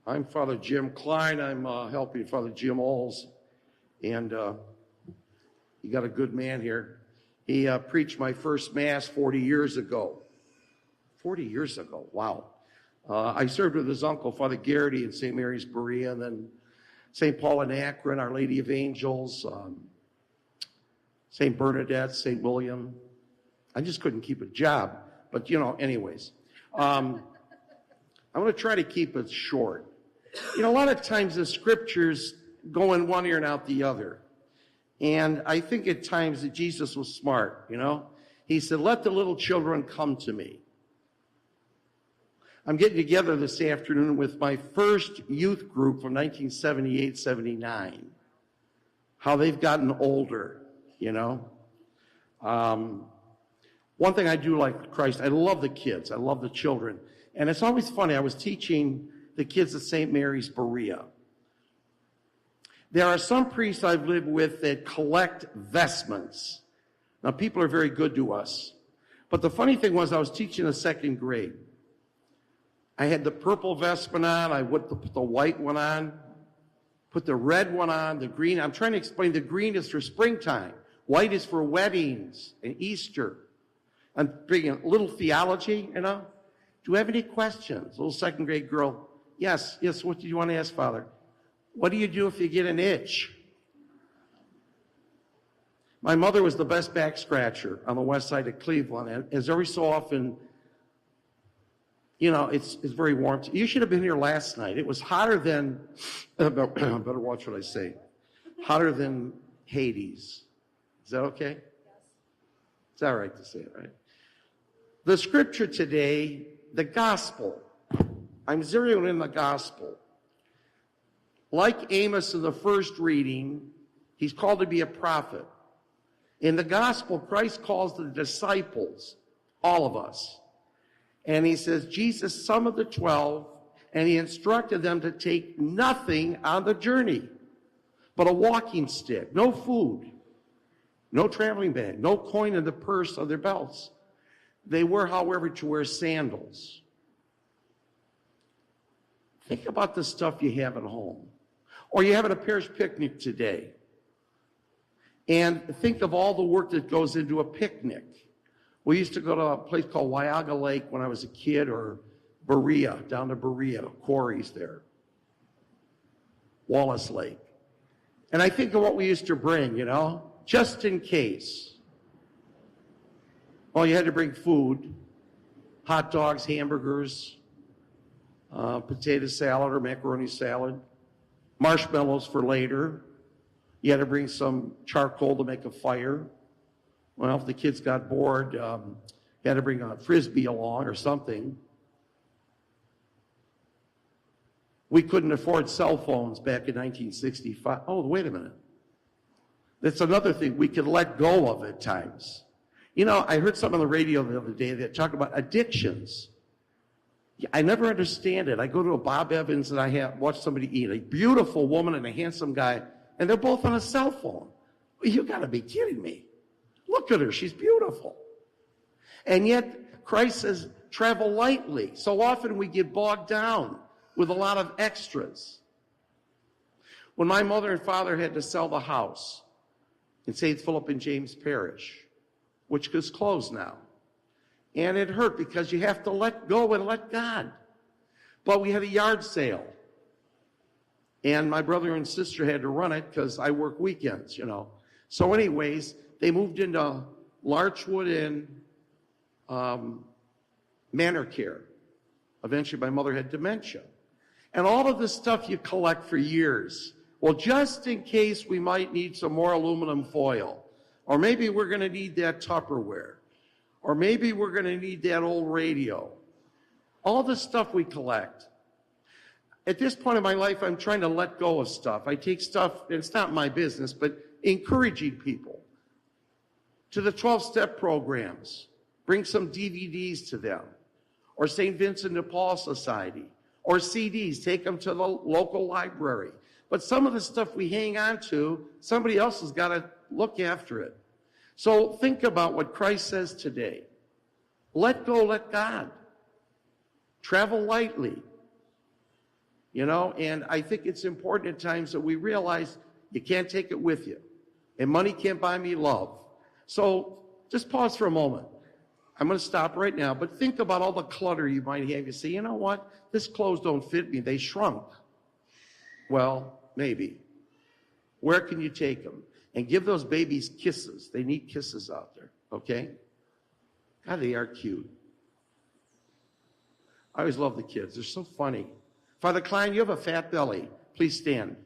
I'm Father Jim Klein. I'm helping Father Jim Alls. And you got a good man here. He preached my first Mass 40 years ago. 40 years ago, wow. I served with his uncle, Father Garrity, in St. Mary's Berea, and then St. Paul in Akron, Our Lady of Angels, St. Bernadette, St. William. I just couldn't keep a job. But, anyways. I'm going to try to keep it short. A lot of times the scriptures go in one ear and out the other. And I think at times that Jesus was smart, He said, let the little children come to me. I'm getting together this afternoon with my first youth group from 1978-79. How they've gotten older, One thing I do like Christ, I love the kids. I love the children. And it's always funny. I was teaching the kids at St. Mary's Berea. There are some priests I've lived with that collect vestments. Now, people are very good to us. But the funny thing was I was teaching the second grade. I had the purple vestment on. I would put the white one on, put the red one on, the green. I'm trying to explain the green is for springtime. White is for weddings and Easter. I'm bringing a little theology, Do you have any questions? Little second grade girl. Yes, what do you want to ask, Father? What do you do if you get an itch? My mother was the best back scratcher on the west side of Cleveland. And as every so often, it's very warm. You should have been here last night. It was hotter than, better watch what I say, hotter than Hades. Is that okay? Yes. It's all right to say it, right? The scripture today, the gospel. I'm zeroing in the gospel. Like Amos in the first reading, he's called to be a prophet. In the gospel, Christ calls the disciples, all of us. And he says, Jesus summoned the 12, and he instructed them to take nothing on the journey but a walking stick, no food, no traveling bag, no coin in the purse of their belts. They were, however, to wear sandals. Think about the stuff you have at home. Or you're having a parish picnic today. And think of all the work that goes into a picnic. We used to go to a place called Wyaga Lake when I was a kid, or Berea, down to Berea, quarries there. Wallace Lake. And I think of what we used to bring, just in case. Well, you had to bring food, hot dogs, hamburgers, potato salad or macaroni salad, marshmallows for later. You had to bring some charcoal to make a fire. Well, if the kids got bored, you had to bring a Frisbee along or something. We couldn't afford cell phones back in 1965. Oh, wait a minute. That's another thing we could let go of at times. I heard something on the radio the other day that talked about addictions. I never understand it. I go to a Bob Evans and I watch somebody eat, a beautiful woman and a handsome guy, and they're both on a cell phone. You got to be kidding me. Look at her. She's beautiful. And yet Christ says, travel lightly. So often we get bogged down with a lot of extras. When my mother and father had to sell the house in St. Philip and James Parish, which is closed now, and it hurt because you have to let go and let God. But we had a yard sale, and my brother and sister had to run it because I work weekends, So anyways, they moved into Larchwood and Manor Care. Eventually, my mother had dementia. And all of this stuff you collect for years. Well, just in case we might need some more aluminum foil, or maybe we're going to need that Tupperware, or maybe we're going to need that old radio. All the stuff we collect. At this point in my life, I'm trying to let go of stuff. I take stuff, and it's not my business, but encouraging people to the 12-step programs. Bring some DVDs to them, or St. Vincent de Paul Society, or CDs. Take them to the local library. But some of the stuff we hang on to, somebody else has got to look after it. So think about what Christ says today. Let go, let God. Travel lightly. you know, and I think it's important at times that we realize you can't take it with you, and money can't buy me love. So just pause for a moment. I'm going to stop right now, but think about all the clutter you might have. You say, you know what? This clothes don't fit me. They shrunk. Well, maybe. Where can you take them? And give those babies kisses. They need kisses out there, okay? God, they are cute. I always love the kids. They're so funny. Father Klein, you have a fat belly. Please stand.